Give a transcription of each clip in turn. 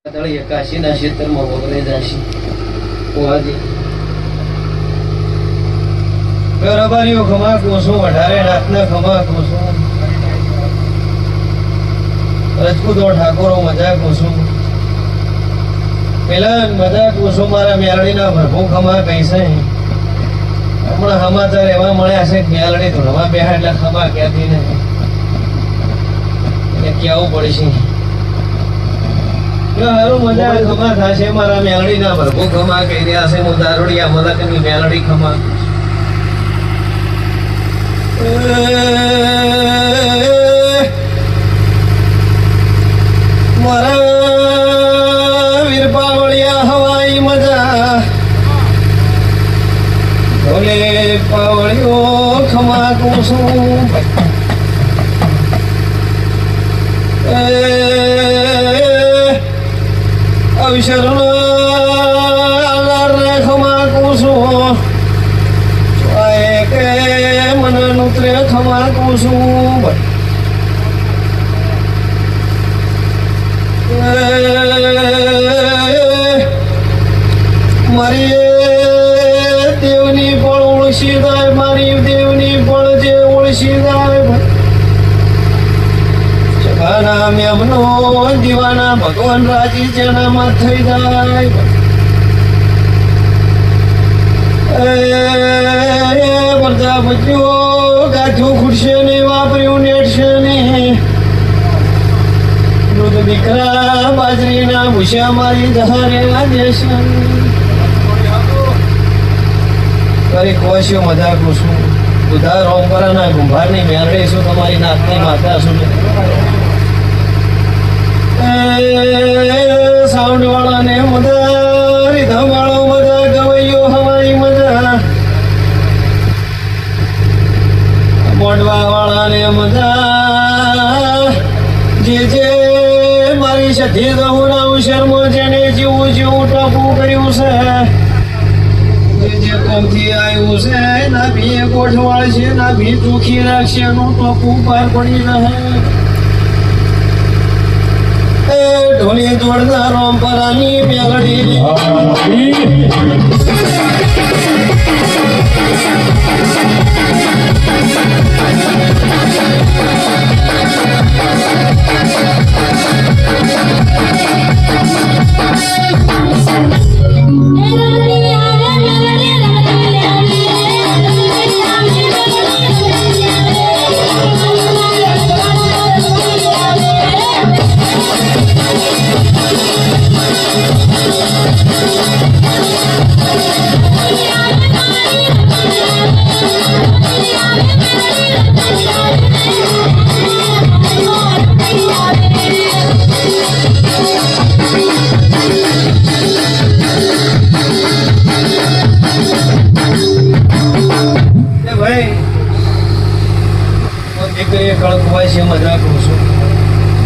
કાશીના ક્ષેત્રમાં વગરે જાશી કોહાજી ગરબારીઓ ખમા કોસો અઢારે રાતના ખમા કોસો રજપૂતો ઠાકોરો મજા કોસો પેલા મજા કોસો મારા મેલડીના ભરભો ખમા કહીશે હમણાં સમાચાર એવા મળ્યા છે મેલડી ધોળવા બેહા એટલે ખમા ક્યાંથી ને એને કેવું પડશે હારું મજા ખમા થશે મારા મેલડી ના ભરભો ખમા કહી રહ્યા છે હું દારૂડિયા મલકની મેલડી ખમા મારા વીર પાવળિયા હવાઈ મજા ભોલે પાવળિયો ખમા કુસુમ અવસર ખમા કુસુમ કે મને નુત્રે ખમા કુસુમ મારી દેવની પણ ઓળશી જાય મારી દેવની પણ જે ઓળશી જાય જગાના મેમનો દીવાના ભગવાન રાજી જેનામાં થઈ જાય પ્રજાપતિઓ ગાથું ખૂટશે નહીં વાપર્યું નેટશે નહીં વૃદ્ધ દીકરા બાજરીના ભૂસ્યા મારી જહારેલા દેશ કરી કોશિયો મજા કુશું ઉધાર રોમપરાના કુંભારની મેરડી શું તમારી નાતની માતા શું સાઉન્ડ વાળાને મજા રીધમ વાળો મજા ગવૈયો હવાઈ મજા મોડવા વાળાને મજા જે જે મારી સધી દહુના શર્મો જેને જીવું જીવું ટપું કર્યું છે જે જે કોમથી આવ્યું છે ના ભી ગોઠવાળ છે ના ભી દુખી રાખશે નું ટપું પાર પડી રહે ઢોલી જોડના રોમપરાની મેલડી કળકવાય છે મજા કરું છું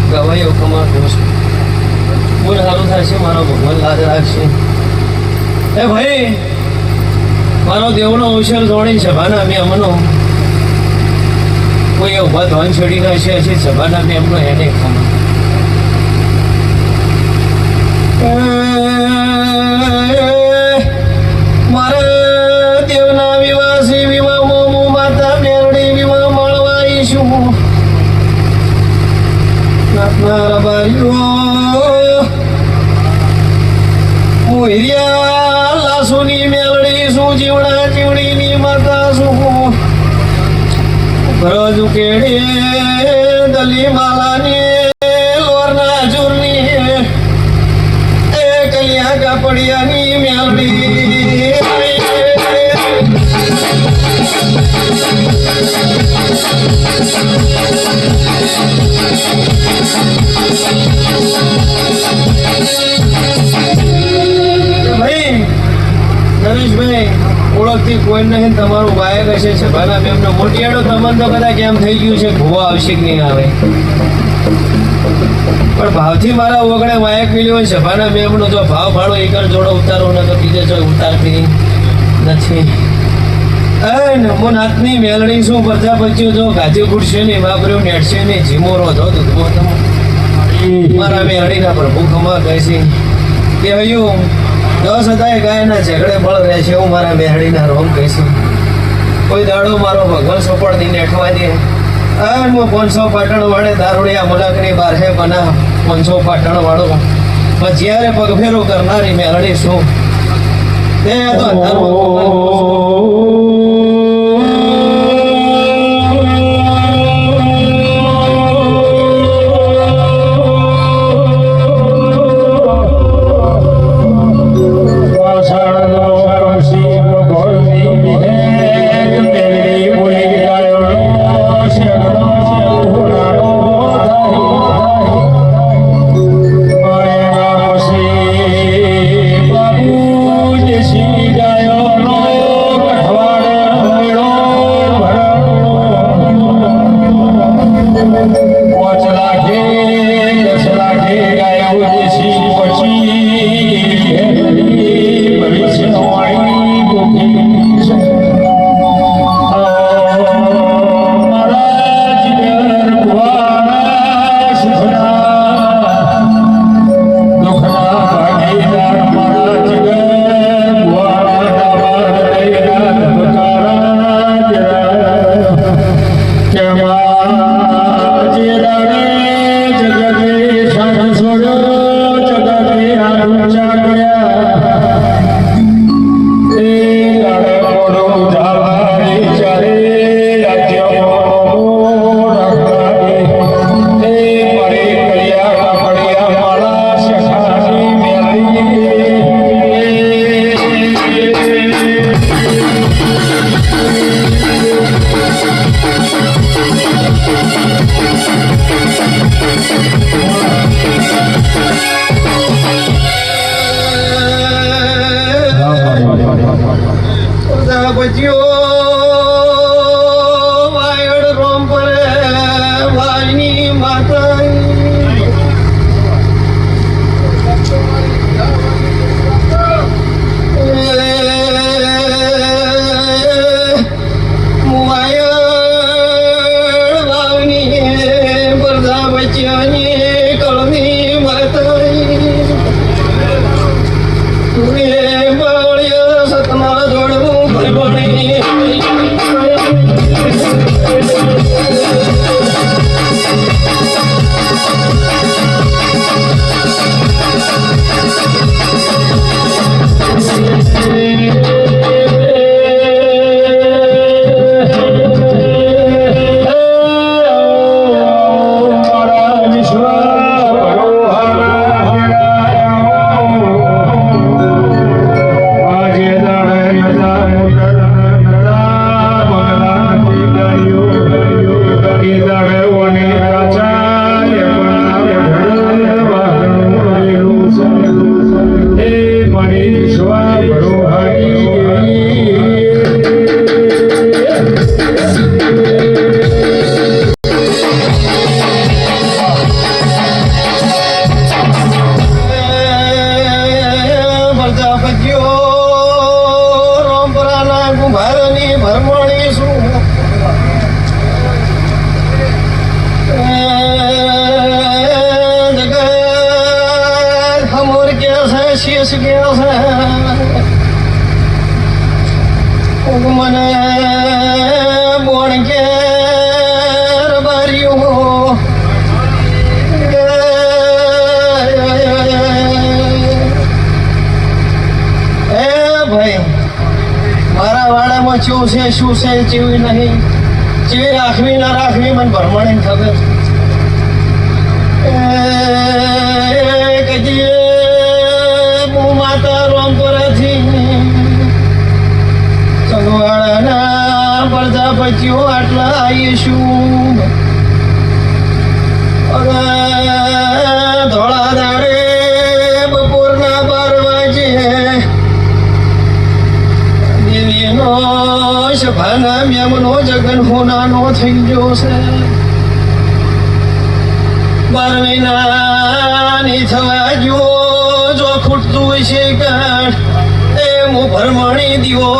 ગવાઈઓ કમા કરું છું બોલ સારું થશે મારો ભગવાન લાજ રાખશે એ ભાઈ મારો દેવનો અવસર જોડી સભાના મેં અમનો કોઈ ઉભા ધોન છોડી રહેશે હશે સભાના મેં એમનો એને ખમા મારા દેવના વિવાસી વિવાહ મોમો માતા મેરડી વિવાહ મળવા ઈશું નાથના રબારીઓ મોહિરિયા લાસુની મેલડી શું જીવડા જીવડીની માતા શું ભરજ ઉકેડી દલી માલાની લોરના જુરની એ કલિયા કાપડિયાની મેલડી ભાઈ નરેશભાઈ ઓળખથી કોઈ નહીં તમારું ગાયક હશે સભાના મેમનો મોટિયાળો તમને તો કદાચ કેમ થઈ ગયું છે ભૂવા આવશે કે નહીં આવે પણ ભાવથી મારા ઓગણે વાયક મિલ્યો હોય સભાના મેમનો જો ભાવ ભાડો એકર જોડો ઉતારો ન તો બીજે જો ઉતારતી નથી નમો નાથની મેલડી શું પ્રજાપતિઓ જો ગાજી ગુડશે ને વાપર્યું નેટશે ને જીમો રોધો દૂધમો તમો મારા મેળીના પ્રભુ ખમા કહે છે કે હયું 10,000 ગાયના ઝઘડે બળ રહેશે એવું મારા મેળીના રોમ કહીશું. કોઈ દાડો મારો ભગવાન સોપડથી નેઠવા દે. અને હું 500 પાટણ વાળે દારૂડિયા મુલાકની બારહે બના 500 પાટણ વાળો પણ જ્યારે પગફેરો કરનારી મેળડી શું તે તો મને બોણ કે રબાર્યું ભાઈ મારા વાડામાં શું છે ચેવી નહીં ચેવી રાખવી ના રાખવી મને ભરમાણી ખબર કદી હું માતા રોમપુરાથી ચંદવાડાના પ્રજાપતિઓ આટલા આવીશું ધોળા દાડે બપોરના 12 વાગે દેવીનો સભાના મેમનો જગન હોનાનો થઈ ગયો છે 12 મહિનાની થવા ગયો જો ખૂટતું છે કે એ હું ભરમણી દીવો